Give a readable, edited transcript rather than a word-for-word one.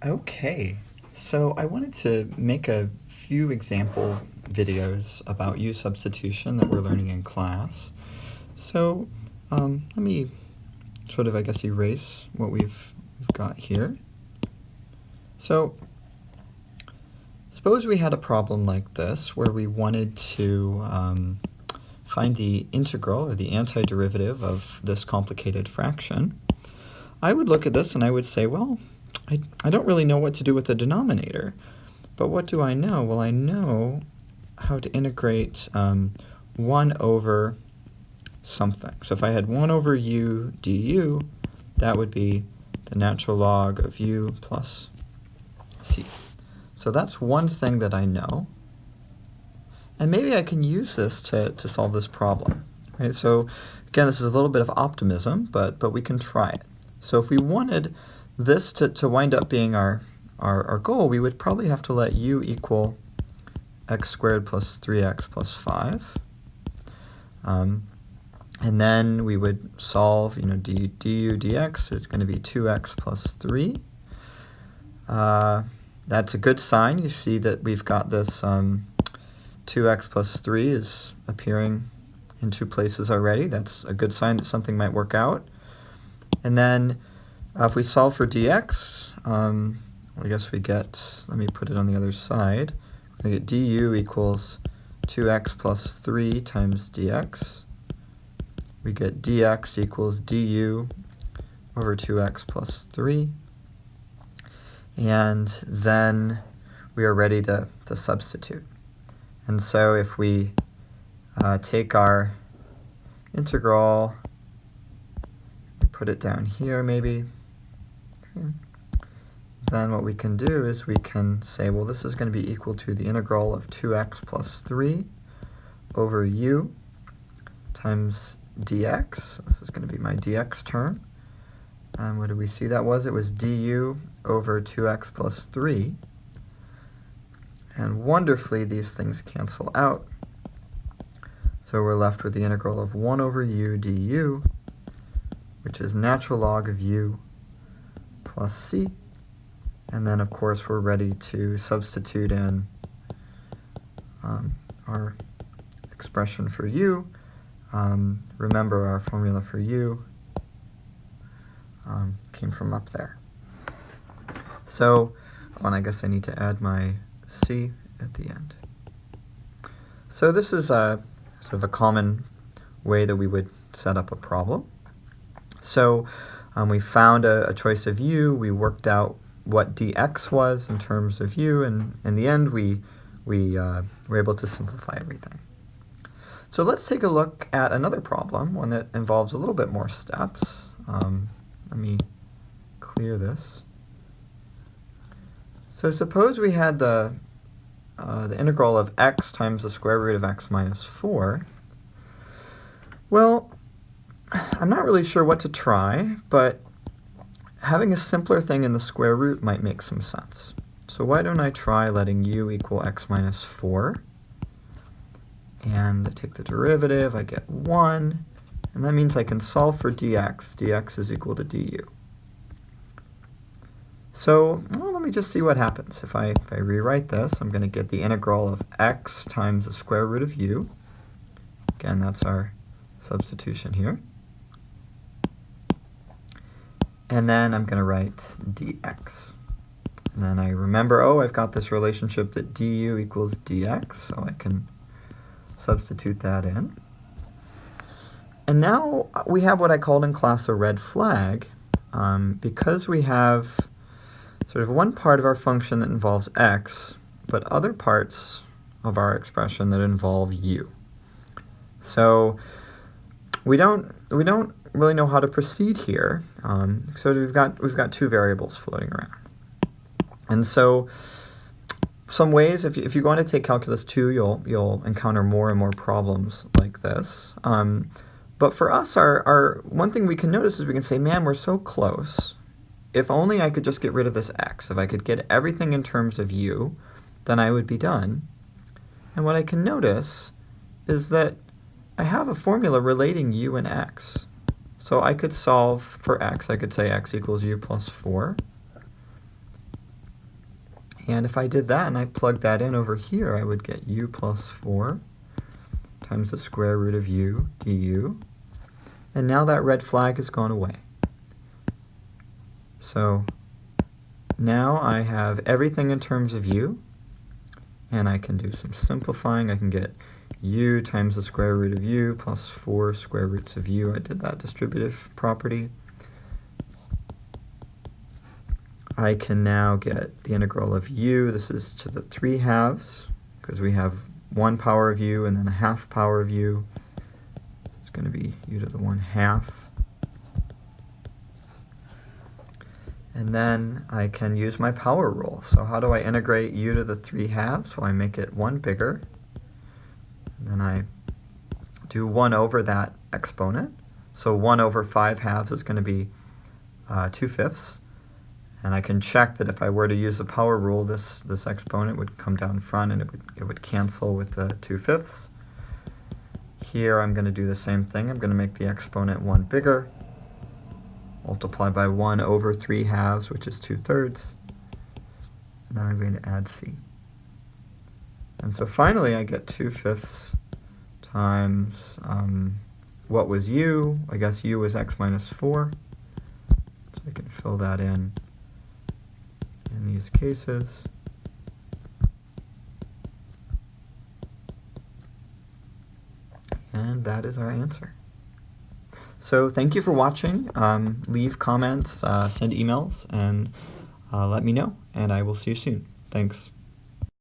Okay, so I wanted to make a few example videos about U substitution that we're learning in class. So let me sort of, I guess, erase what we've got here. So suppose we had a problem like this where we wanted to find the integral or the antiderivative of this complicated fraction. I would look at this and I would say, well, I don't really know what to do with the denominator, but what do I know? Well, I know how to integrate 1 over something. So if I had 1 over u du, that would be the natural log of u plus c. So that's one thing that I know. And maybe I can use this to solve this problem. Right? So again, this is a little bit of optimism, but we can try it. So if we wanted this to wind up being our goal, we would probably have to let u equal x squared plus 3x plus 5. And then we would solve, du dx is going to be 2x plus 3. That's a good sign. You see that we've got this 2x plus 3 is appearing in two places already. That's a good sign that something might work out. And then if we solve for dx, I guess we get, let me put it on the other side, we're going to get du equals 2x plus 3 times dx. We get dx equals du over 2x plus 3. And then we are ready to substitute. And so if we take our integral, put it down here maybe, okay, then what we can do is we can say, well, this is going to be equal to the integral of 2x plus 3 over u times dx. This is going to be my dx term. And what did we see that was? It was du over 2x plus 3. And wonderfully, these things cancel out. So we're left with the integral of 1 over u du, which is natural log of u plus c. And then, of course, we're ready to substitute in our expression for u. Remember, our formula for u came from up there. So, and I guess I need to add my c at the end. So this is a sort of a common way that we would set up a problem. So we found a choice of u, we worked out what dx was in terms of u, and in the end we were able to simplify everything. So let's take a look at another problem, one that involves a little bit more steps. Let me clear this. So suppose we had the integral of x times the square root of x minus 4. Well, I'm not really sure what to try, but having a simpler thing in the square root might make some sense. So why don't I try letting u equal x minus 4? And I take the derivative, I get 1, and that means I can solve for dx. dx is equal to du. So let me just see what happens. If I rewrite this, I'm going to get the integral of x times the square root of u. Again, that's our substitution here. And then I'm going to write dx. And then I remember, I've got this relationship that du equals dx, so I can substitute that in. And now we have what I called in class a red flag, because we have sort of one part of our function that involves x, but other parts of our expression that involve u. So we don't really know how to proceed here. So we've got two variables floating around. And so some ways, if you go on to take Calculus 2, you'll encounter more and more problems like this. But for us, our one thing we can notice is we can say, man, we're so close. If only I could just get rid of this x. If I could get everything in terms of u, then I would be done. And what I can notice is that I have a formula relating u and x. So I could solve for x. I could say x equals u plus 4. And if I did that and I plugged that in over here, I would get u plus 4 times the square root of u du. And now that red flag has gone away. So now I have everything in terms of u, and I can do some simplifying. I can get u times the square root of u plus 4 square roots of u. I did that distributive property. I can now get the integral of u. This is to the 3/2, because we have 1 power of u and then a 1/2 power of u. It's going to be u to the 1/2. And then I can use my power rule. So how do I integrate u to the 3/2? Well, I make it 1 bigger. And then I do 1 over that exponent. So 1 over 5/2 is going to be 2/5. And I can check that if I were to use the power rule, this exponent would come down front and it would cancel with the 2/5. Here I'm going to do the same thing. I'm going to make the exponent 1 bigger, multiply by 1 over 3/2, which is 2/3. And then I'm going to add c. And so finally I get 2/5 times what was u? I guess u was x minus 4. So I can fill that in these cases. And that is our answer. So thank you for watching. Leave comments, send emails, and let me know. And I will see you soon. Thanks.